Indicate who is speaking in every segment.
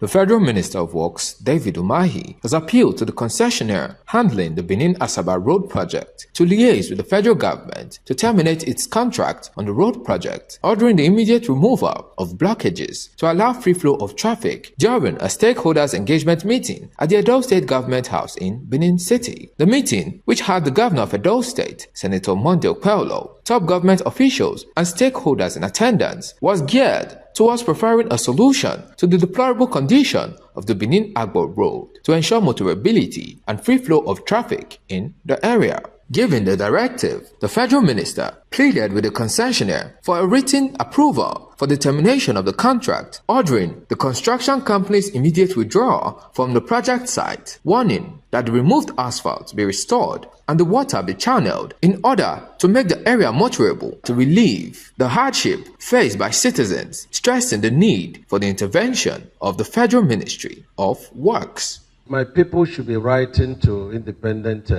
Speaker 1: The Federal Minister of Works, David Umahi, has appealed to the concessionaire handling the Benin Asaba road project to liaise with the federal government to terminate its contract on the road project, ordering the immediate removal of blockages to allow free flow of traffic during a stakeholders engagement meeting at the Edo State Government House in Benin City. The meeting, which had the Governor of Edo State, Senator Monday Okpello, top government officials and stakeholders in attendance, was geared towards preferring a solution to the deplorable condition of the Benin Agbo Road to ensure motorability and free flow of traffic in the area. Given the directive, the federal minister pleaded with the concessionaire for a written approval for the termination of the contract, ordering the construction company's immediate withdrawal from the project site, warning that the removed asphalt be restored and the water be channeled in order to make the area motorable to relieve the hardship faced by citizens, stressing the need for the intervention of the Federal Ministry of Works.
Speaker 2: My people should be writing to independent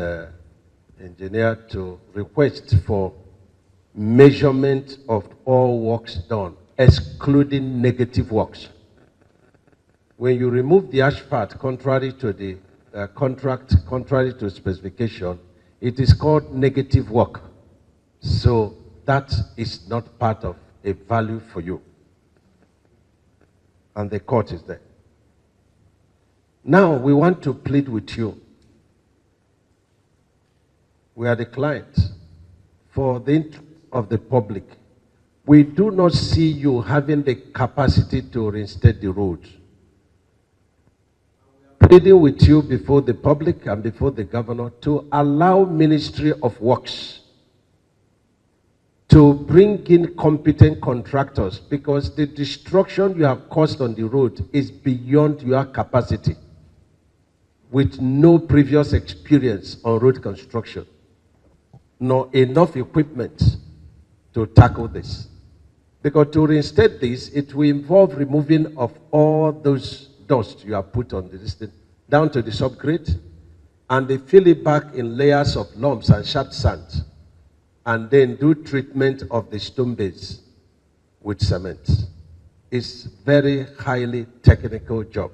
Speaker 2: engineer to request for measurement of all works done, excluding negative works. When you remove the asphalt contrary to the contract, contrary to specification, it is called negative work. So that is not part of a value for you. And the court is there. Now we want to plead with you. We are the client for the interest of the public. We do not see you having the capacity to reinstate the road. Pleading with you before the public and before the governor to allow Ministry of Works to bring in competent contractors, because the destruction you have caused on the road is beyond your capacity, with no previous experience on road construction, nor enough equipment to tackle this. Because to reinstate this, it will involve removing of all those dust you have put on the distance down to the subgrade, and they fill it back in layers of lumps and sharp sand, and then do treatment of the stone base with cement. It's very highly technical job.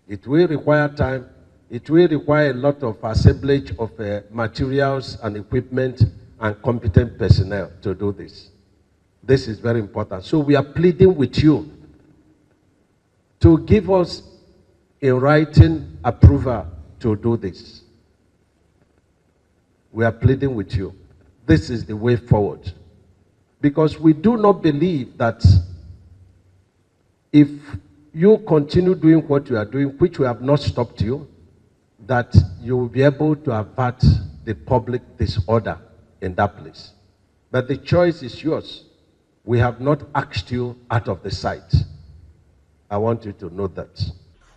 Speaker 2: It will require time. It will require a lot of assemblage of materials and equipment and competent personnel to do this. This is very important. So we are pleading with you to give us a writing approval to do this. We are pleading with you. This is the way forward. Because we do not believe that if you continue doing what you are doing, which we have not stopped you, that you will be able to avert the public disorder in that place. But the choice is yours. We have not asked you out of the site. I want you to know that.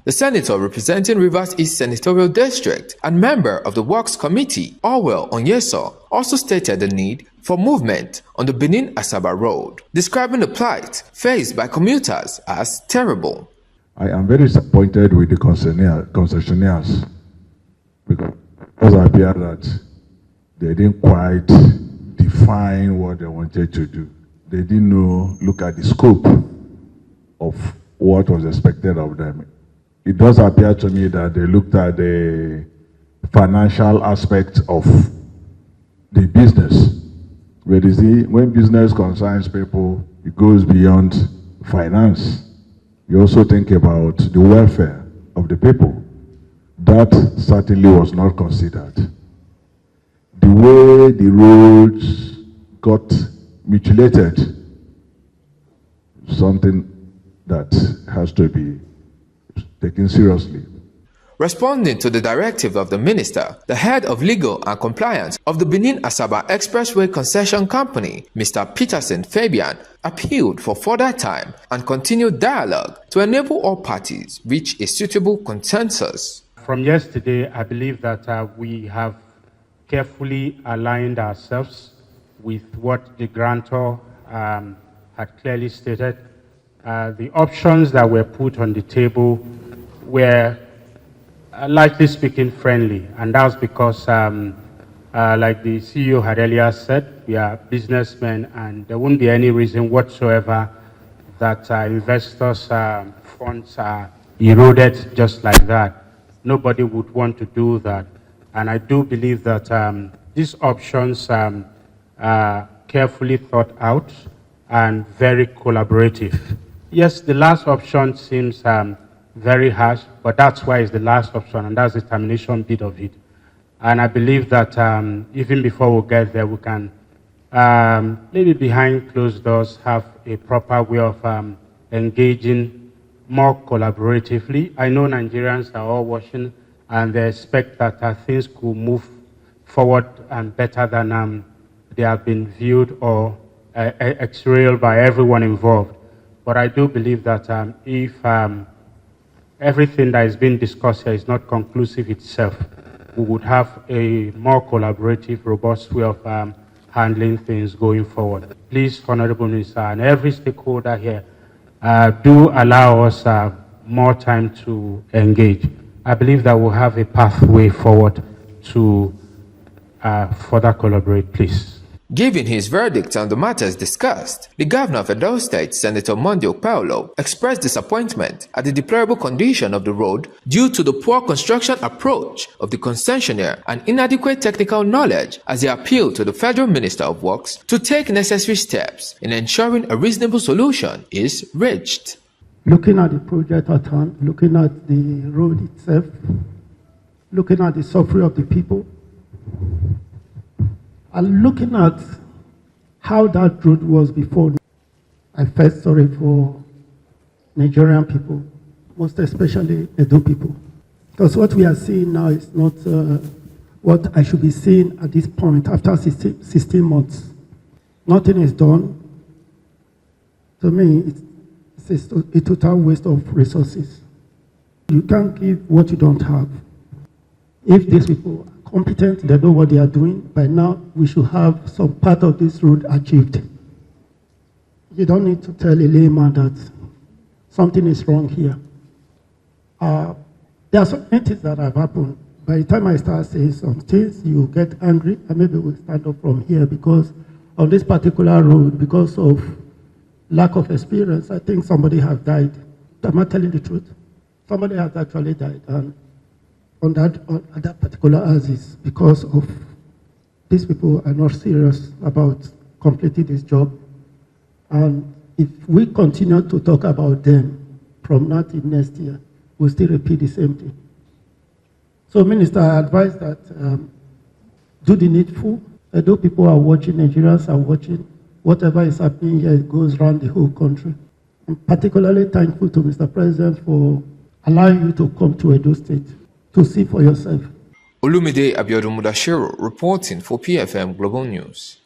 Speaker 1: The senator representing Rivers East Senatorial District and member of the Works Committee, Orwell Onyeso, also stated the need for movement on the Benin Asaba Road, describing the plight faced by commuters as terrible.
Speaker 3: I am very disappointed with the concessionaires, because it appears that they didn't quite define what they wanted to do. They didn't look at the scope of what was expected of them. It does appear to me that they looked at the financial aspect of the business. But you see, when business concerns people, it goes beyond finance. You also think about the welfare of the people. That certainly was not considered. The way the roads got mutilated, something that has to be taken seriously.
Speaker 1: Responding to the directive of the minister, the head of legal and compliance of the Benin Asaba Expressway Concession Company, Mr. Peterson Fabian, appealed for further time and continued dialogue to enable all parties reach a suitable consensus.
Speaker 4: From yesterday, I believe that we have carefully aligned ourselves with what the grantor had clearly stated. The options that were put on the table were, lightly speaking, friendly, and that's because, like the CEO had earlier said, we are businessmen, and there wouldn't be any reason whatsoever that investors' funds are eroded just like that. Nobody would want to do that. And I do believe that these options are carefully thought out and very collaborative. Yes, the last option seems very harsh, but that's why it's the last option, and that's the termination bit of it. And I believe that even before we get there, we can maybe behind closed doors have a proper way of engaging more collaboratively. I know Nigerians are all watching, and they expect that things could move forward and better than they have been viewed or experienced by everyone involved. But I do believe that if everything that is being discussed here is not conclusive itself, we would have a more collaborative, robust way of handling things going forward. Please, Honorable Minister, and every stakeholder here, do allow us more time to engage. I believe that we'll have a pathway forward to further collaborate, please.
Speaker 1: Giving his verdict on the matters discussed, the governor of Edo State, Senator Monday Paulo, expressed disappointment at the deplorable condition of the road due to the poor construction approach of the concessionaire and inadequate technical knowledge, as he appealed to the Federal Minister of Works to take necessary steps in ensuring a reasonable solution is reached.
Speaker 5: Looking at the project at hand, looking at the road itself, looking at the suffering of the people, and looking at how that road was before, I felt sorry for Nigerian people, most especially Edo people. Because what we are seeing now is not what I should be seeing at this point after 16 months. Nothing is done. To me, it's a total waste of resources. You can't give what you don't have. If these people are competent, they know what they are doing, by now we should have some part of this road achieved. You don't need to tell a layman that something is wrong here. There are some things that have happened. By the time I start saying some things, you get angry, and maybe we'll stand up from here, because on this particular road, because of lack of experience, I think somebody has died. Am I telling the truth? Somebody has actually died, and on that particular axis, because of these people are not serious about completing this job. And if we continue to talk about them from now till next year, we'll still repeat the same thing. So, Minister, I advise that do the needful. Although people are watching, Nigerians are watching, whatever is happening here, it goes around the whole country. I'm particularly thankful to Mr. President for allowing you to come to Edo State to see for yourself.
Speaker 1: Olumide Abiodun Mudashiru reporting for PFM Global News.